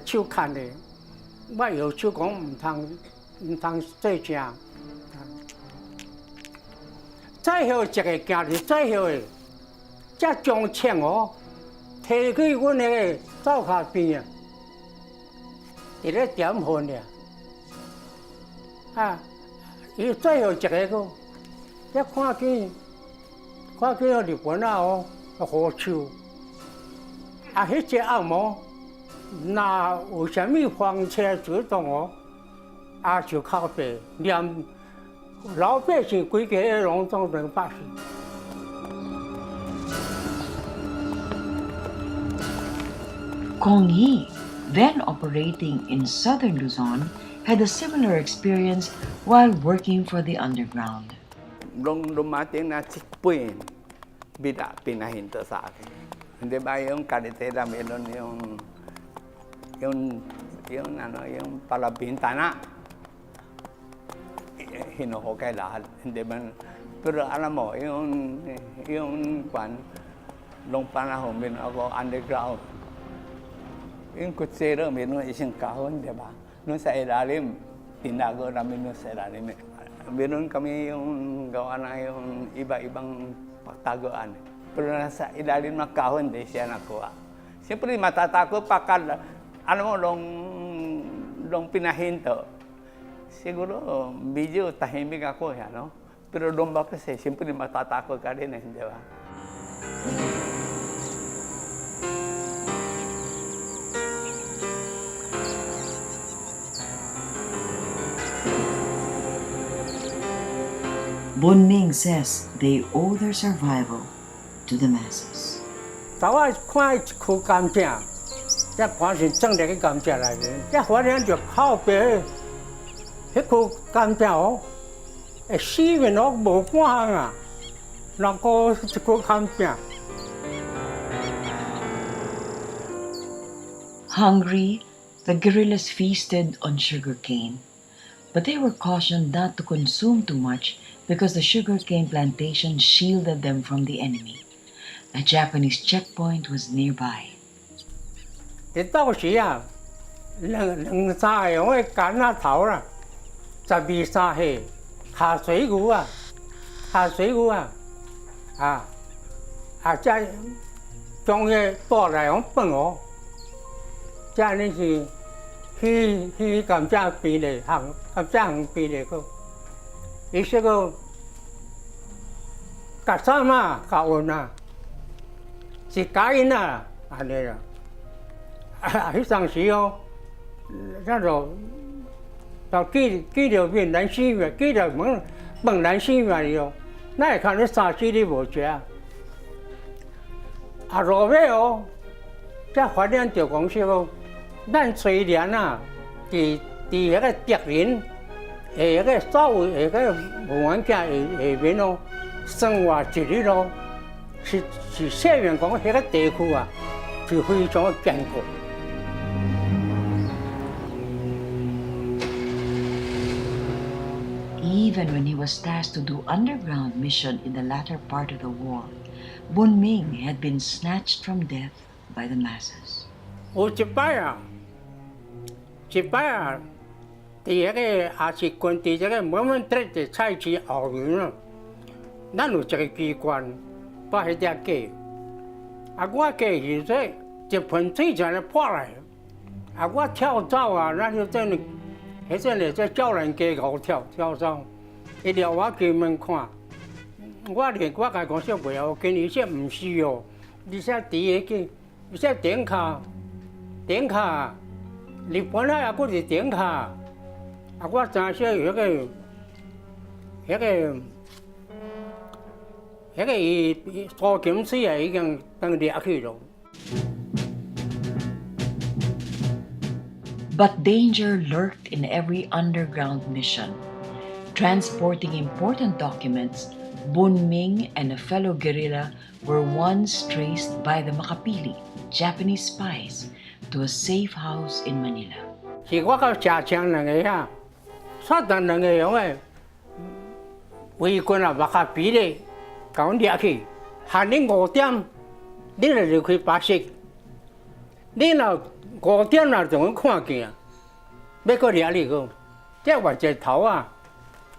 手牵的，我有手讲唔通做正。再后一个行入再后的，才将枪哦摕去阮个灶下边啊，伫咧点火呢。啊，伊最后一个个，一看见日本啊哦，好手，啊，迄只暗毛，那有啥物房车主动哦，啊就靠背念。老百姓规个拢总能百姓。Kong Yi, then operating in southern Luzon, had a similar experience while working for the underground. Nung dumating na checkpoint, bida pinahinto sa akin. Hindi ba yung karitera meron yung palabintana. Hinuhukay lahat. Hindi man, pero alam mo, yung kwan, nung panahon, meron ako underground. Yung kutsero, meron isang kahon, di ba? Nung sa ilalim, tinago namin nung sa ilalim. Meron kami yung gawa na yung iba-ibang pagtaguan. Pero nasa ilalim ng kahon, di siya nakuha. Siyempre, matatakot pa alam mo, nung pinahinto, siguro, medyo tahimik ako, no? Pero doon ba kasi, siyempre matatakot ka rin, di ba? Bunming says they owe their survival to the masses. 我看一颗甘蔗，这盘是种在个甘蔗内面，这反正就靠背。迄颗甘蔗哦，死面哦无半项啊，那个一颗甘蔗。Hungry, the guerrillas feasted on sugarcane, but they were cautioned not to consume too much because the sugarcane plantation shielded them from the enemy. A Japanese checkpoint was nearby. 一到时啊，两三个用个杆仔头啦。12、3岁，下水牛啊，再将个带来用饭哦，这呢是去甘蔗边嘞行，甘蔗行边嘞个，伊说个夹衫嘛，夹运啊，是假因啊，安尼啦，迄当时哦，那种。到记着面南西面，记着问南西面哟，那会看你3、4日无食。啊，落尾哦，才发现着讲说，咱虽然啊，伫迄个竹林，迄个稍微迄个无环境下面哦，生活一日咯，是说明讲迄个地区啊，是非常的艰苦。Even when he was tasked to do underground mission in the latter part of the war, Bunming had been snatched from death by the masses. 有一摆啊，伫迄个也是关伫这个门门镇的菜市后面啊，咱有一个机关把迄只鸡，啊，我鸡是说一盆水就来泼来，啊，我跳走啊，咱就真。迄阵咧，在少年家狗跳走，伊撩我进门看，我甲讲说袂要紧，伊说毋是哦，你说伫迄个，伊说顶卡，日本仔也佫是顶卡，啊，我知说迄个伊苏金水啊，已经当掠去咯。But danger lurked in every underground mission. Transporting important documents, Bunming and a fellow guerrilla were once traced by the Makapili, Japanese spies, to a safe house in Manila. 是我甲车枪两个啊，撒旦两个用诶，围军啊，Makapili咧，甲阮掠去，限你5点，你就离开巴士，你若5点啊，就阮看见啊，要搁掠你个，这我一头啊，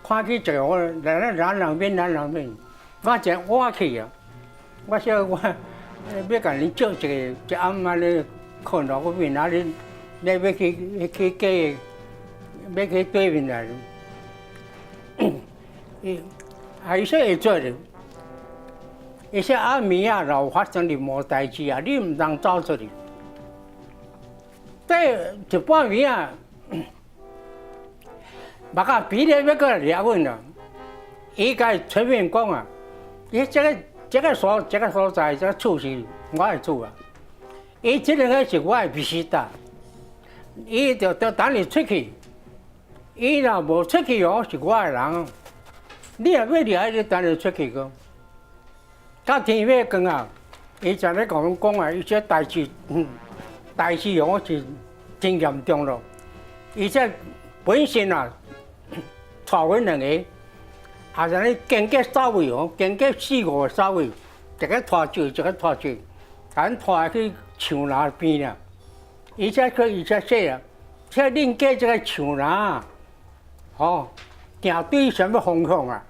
看去一个我人人面，我一我去啊，我说我要甲恁借一暗啊咧困到我面啊，你要去嫁，要去对面来。伊说会做咧，伊说暗暝啊，若有发生任何代志啊，你毋通走出去。这一半暝啊，目甲比咧要过来掠阮啦。伊甲伊出面讲啊，伊这个所在，这个厝是我的厝啊。伊这个是我的必须的，伊就等你出去。伊若无出去哦，是我的人。你若要掠，你等你出去个。到天要光啊，伊才咧甲阮讲啊，伊这代志哦是真严重咯。伊这本身啊，带阮两个，也是咧经过走位哦，经过4、5个走位，一个拖住，一个拖住，甲阮拖去树林边啦。伊这说啊，这恁过这个树林啊，吼，行对什么方向啊，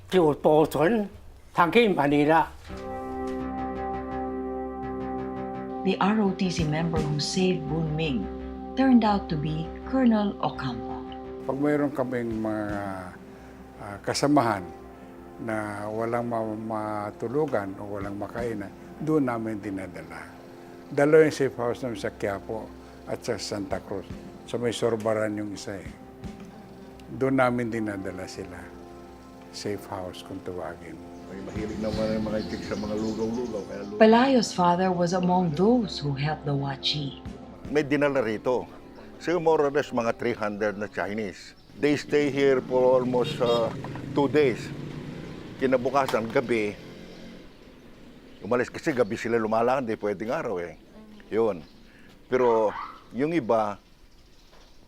就渡船，通去万里啦。The ROTC member who saved Bunming turned out to be Colonel Ocampo. Pag mayroon kaming mga kasamahan na walang matulugan o walang makainan, doon namin dinadala. Dalawa yung safe house namin sa Quiapo at sa Santa Cruz. Sa may Sorbaran yung isa eh. Doon namin dinadala sila. Safe house kung tawagin. Mahilig naman ang mga itik sa mga lugaw-lugaw. Pelayo's father was among those who helped the Wha Chi. May dinala rito. So more or less mga 300 na Chinese. They stay here for almost 2 days. Kinabukasan, gabi, umalis kasi gabi sila lumalakad, di pwedeng araw eh. Yun. Pero yung iba,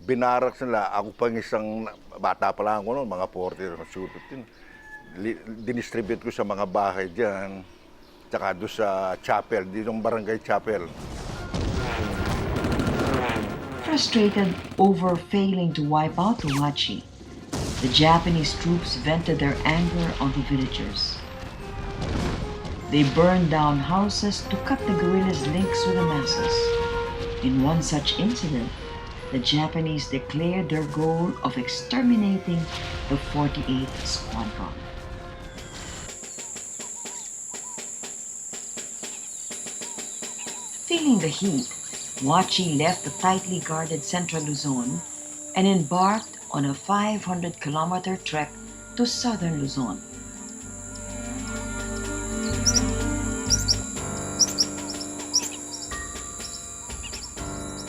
binarak sila. Ako pang isang bata pa lang ako noon, mga 40 na sutot din. Dinistribute ko sa mga bahay dyan, tsaka doon sa chapel, ditong barangay chapel. Frustrated over failing to wipe out the Wha Chi, the Japanese troops vented their anger on the villagers. They burned down houses to cut the guerrillas' links with the masses. In one such incident, the Japanese declared their goal of exterminating the 48th Squadron. Feeling the heat, Wha Chi left the tightly guarded central Luzon and embarked on a 500-kilometer trek to southern Luzon.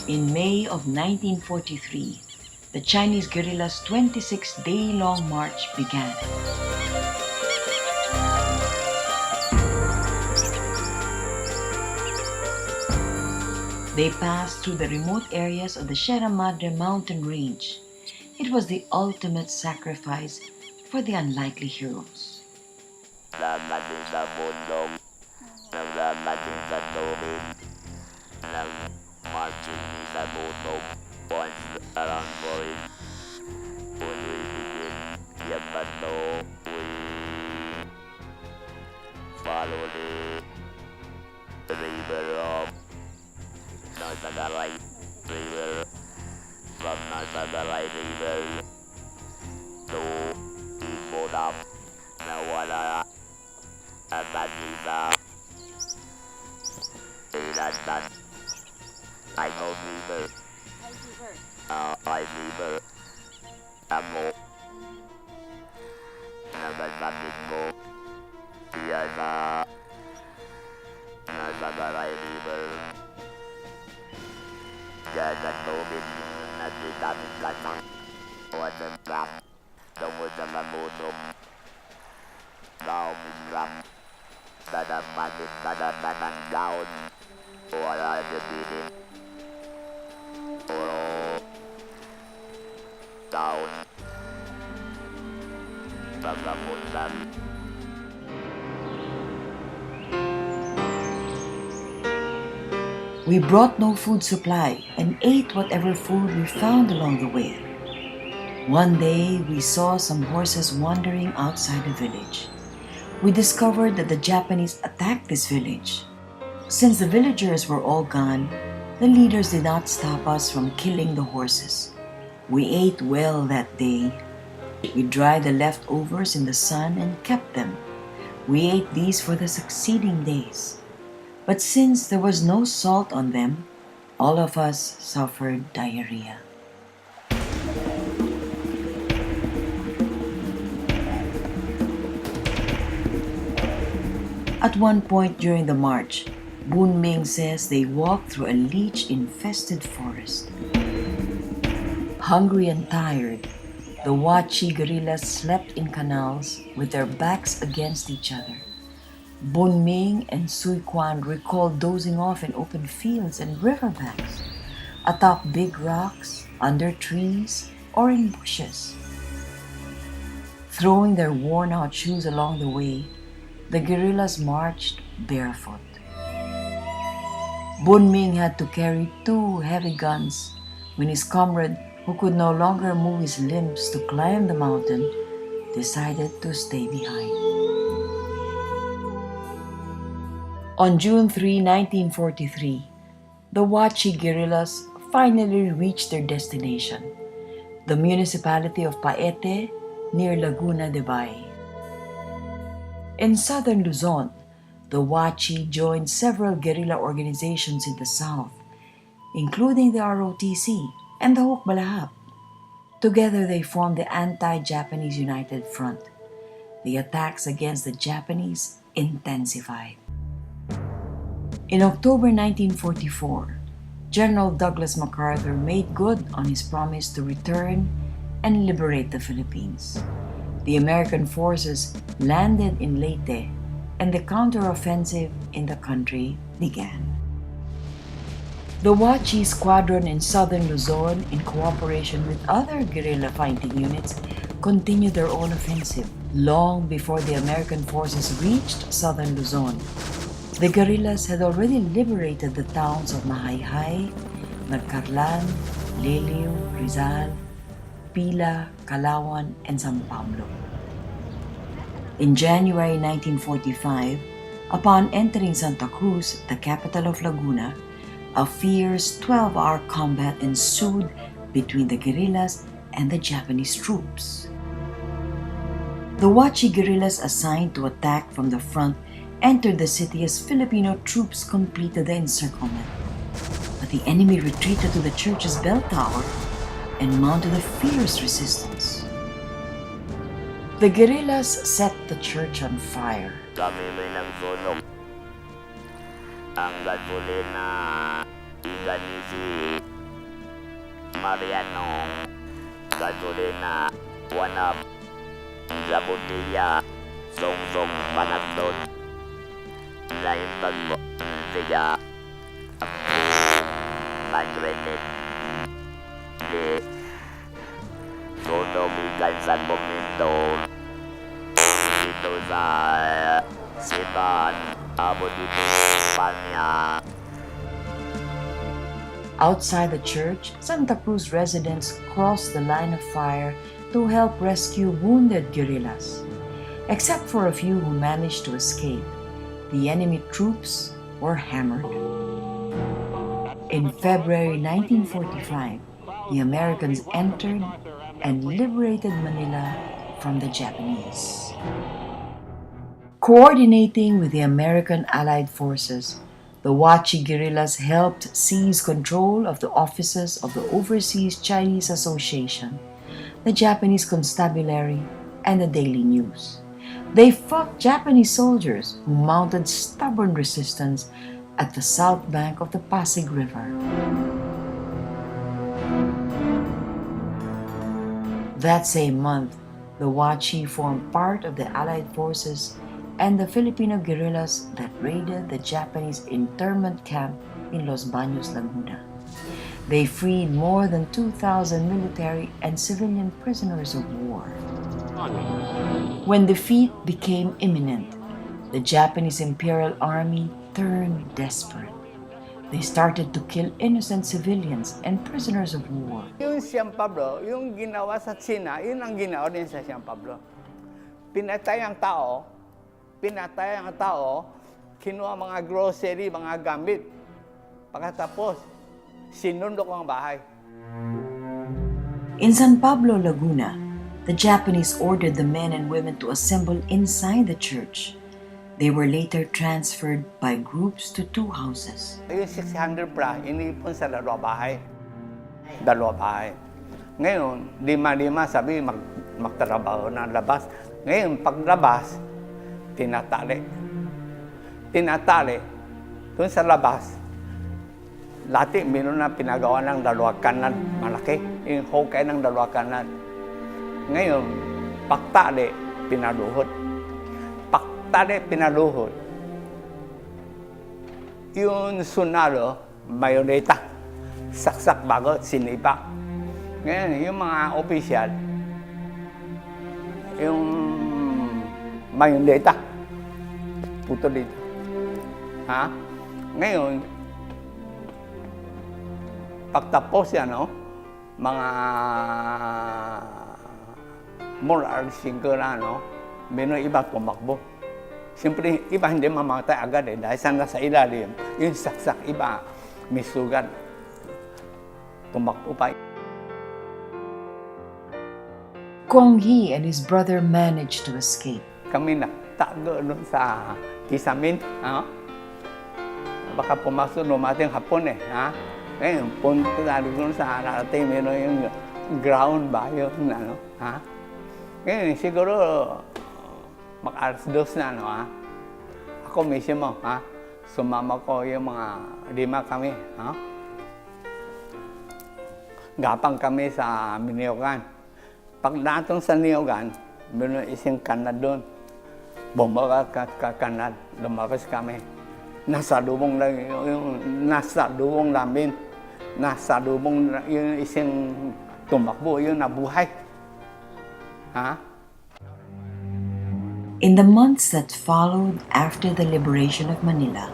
In May of 1943, the Chinese guerrillas' 26-day-long march began. They passed through the remote areas of the Sierra Madre mountain range. It was the ultimate sacrifice for the unlikely heroes. Namating sa bundok, namating sa tubig, marching sa bundok, once around boy, when we begin, Yapando, we follow the river of Nasagaray River, from Nasagaray River to Ibodap, nawala at Anisa, Ilandan, Taino River, Ice River, Amo, nabasatin mo, siya sa Nasagaray River. Jagat tubig na sitamit lasang walang ram tungkol sa mabunom daong ram dadamatin ng daon wala nabinin puro daon pagkapuntan. We brought no food supply and ate whatever food we found along the way. One day, we saw some horses wandering outside the village. We discovered that the Japanese attacked this village. Since the villagers were all gone, the leaders did not stop us from killing the horses. We ate well that day. We dried the leftovers in the sun and kept them. We ate these for the succeeding days. But since there was no salt on them, all of us suffered diarrhea. At one point during the march, Bunming says they walked through a leech-infested forest. Hungry and tired, the Wha Chi guerrillas slept in canals with their backs against each other. Bunming and Sui Quan recalled dozing off in open fields and riverbanks, atop big rocks, under trees, or in bushes. Throwing their worn-out shoes along the way, the guerrillas marched barefoot. Bunming had to carry 2 heavy guns when his comrade, who could no longer move his limbs to climb the mountain, decided to stay behind. On June 3, 1943, the Wha Chi guerrillas finally reached their destination, the municipality of Paete near Laguna de Bay. In southern Luzon, the Wha Chi joined several guerrilla organizations in the south, including the ROTC and the Hukbalahap. Together they formed the Anti-Japanese United Front. The attacks against the Japanese intensified. In October 1944, General Douglas MacArthur made good on his promise to return and liberate the Philippines. The American forces landed in Leyte and the counteroffensive in the country began. The Wha Chi squadron in southern Luzon, in cooperation with other guerrilla fighting units, continued their own offensive long before the American forces reached southern Luzon. The guerrillas had already liberated the towns of Mahayhay, Nagcarlan, Lelew, Rizal, Pila, Calauan, and San Pablo. In January 1945, upon entering Santa Cruz, the capital of Laguna, a fierce 12-hour combat ensued between the guerrillas and the Japanese troops. The Wha Chi guerrillas assigned to attack from the front entered the city as Filipino troops completed the encirclement. But the enemy retreated to the church's bell tower and mounted a fierce resistance. The guerrillas set the church on fire. Kami may nagsunog. Ang gasolina, Iganisi, Mariano, gasolina, Wanap, Zabutilla, Song-song, Panagdon, Lain Bagbo, Tiga, Magrenet, De, Sunog ikan sa Bumito, dito sa Siban, Abo dito Panya. Outside the church, Santa Cruz residents crossed the line of fire to help rescue wounded guerrillas. Except for a few who managed to escape, the enemy troops were hammered. In February 1945, the Americans entered and liberated Manila from the Japanese. Coordinating with the American Allied forces, the Wha Chi guerrillas helped seize control of the offices of the Overseas Chinese Association, the Japanese Constabulary, and the Daily News. They fought Japanese soldiers who mounted stubborn resistance at the south bank of the Pasig River. That same month, the Wha Chi formed part of the Allied forces and the Filipino guerrillas that raided the Japanese internment camp in Los Baños, Laguna. They freed more than 2,000 military and civilian prisoners of war. When defeat became imminent, the Japanese Imperial Army turned desperate. They started to kill innocent civilians and prisoners of war. Yung San Pablo, yung ginawa sa China, yun ang ginawa din sa San Pablo. Pinatay ang tao, kinuha mga grocery, mga gamit. Pagkatapos, sinundok ang bahay. In San Pablo, Laguna, the Japanese ordered the men and women to assemble inside the church. They were later transferred by groups to 2 houses. Yung 600 inipon sa dalawa bahay. Ngayon, lima-lima sabi magtrabaho na labas. Ngayon, paglabas, tinatali. Doon sa labas, lati, meron na pinagawa ng 2 kanan, malaki. Yung hukay ng 2 kanan. Ngayon, paktali, pinaluhod. Yung sunalo, mayoneta. Saksak bago, sinipa. Ngayon, yung mga opisyal, yung mayoneta, puto dito. Ha? Ngayon, pagtapos yan, no? Mga moral 5 na, no? Meron iba tumakbo. Siyempre, iba hindi mamatay agad dahil saan nasa ilalim. Yung saksak, iba may sugat. Tumakbo pa. Kong Hee and his brother managed to escape. Kami nagtago doon sa Kisamin. Ha? Baka pumasok lumating hapon ha? Ngayon, punto na doon sa narating, meron yung ground ba yun, ano? Ha? Ngayon, siguro, mag-alas 2 na, ha? Ako mismo, ha? Sumama ko yung mga 5 kami, ha? Gapang kami sa Miniogan. Pag natong sa Miniogan, meron isang kanal doon. Bumaba ka kanal, lumabas kami. Nasa lubong lang namin. Nasa lubong yung isang tumakbo, yung nabuhay. Ha? In the months that followed after the liberation of Manila,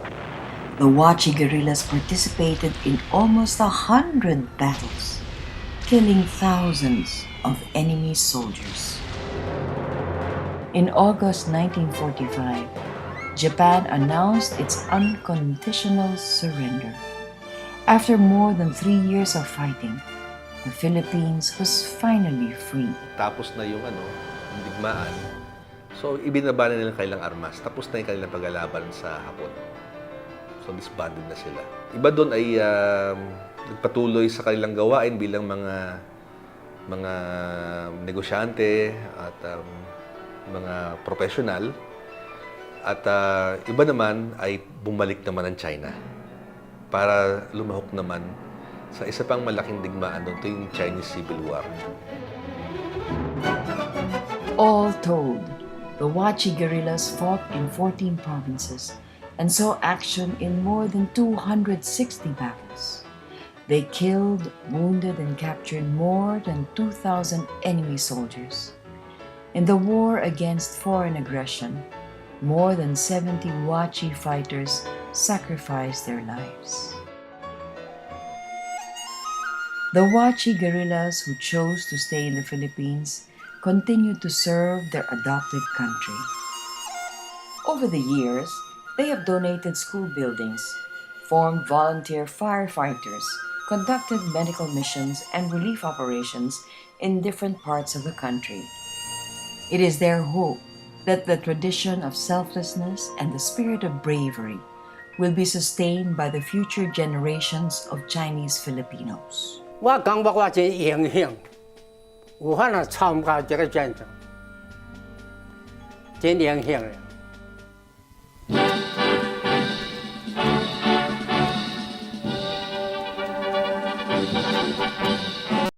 the Wha Chi guerrillas participated in almost 100 battles, killing thousands of enemy soldiers. In August 1945, Japan announced its unconditional surrender. After more than 3 years of fighting, the Philippines was finally free. Tapos na yung digmaan. So, ibinaba na nilang kailang armas. Tapos na yung kanilang paglalaban sa Hapon. So, disbanded na sila. Iba doon ay nagpatuloy sa kanilang gawain bilang mga negosyante at mga profesional. At iba naman ay bumalik naman ng China para lumahok naman sa isa pang malaking digmaan doon, ito yung Chinese Civil War. All told, the Wha Chi guerrillas fought in 14 provinces and saw action in more than 260 battles. They killed, wounded, and captured more than 2,000 enemy soldiers. In the war against foreign aggression, more than 70 Wha Chi fighters sacrificed their lives. The Wha Chi guerrillas who chose to stay in the Philippines continued to serve their adopted country. Over the years, they have donated school buildings, formed volunteer firefighters, conducted medical missions and relief operations in different parts of the country. It is their hope that the tradition of selflessness and the spirit of bravery will be sustained by the future generations of Chinese Filipinos. 我感觉我真荣幸，有法参加这个战争，真荣幸的。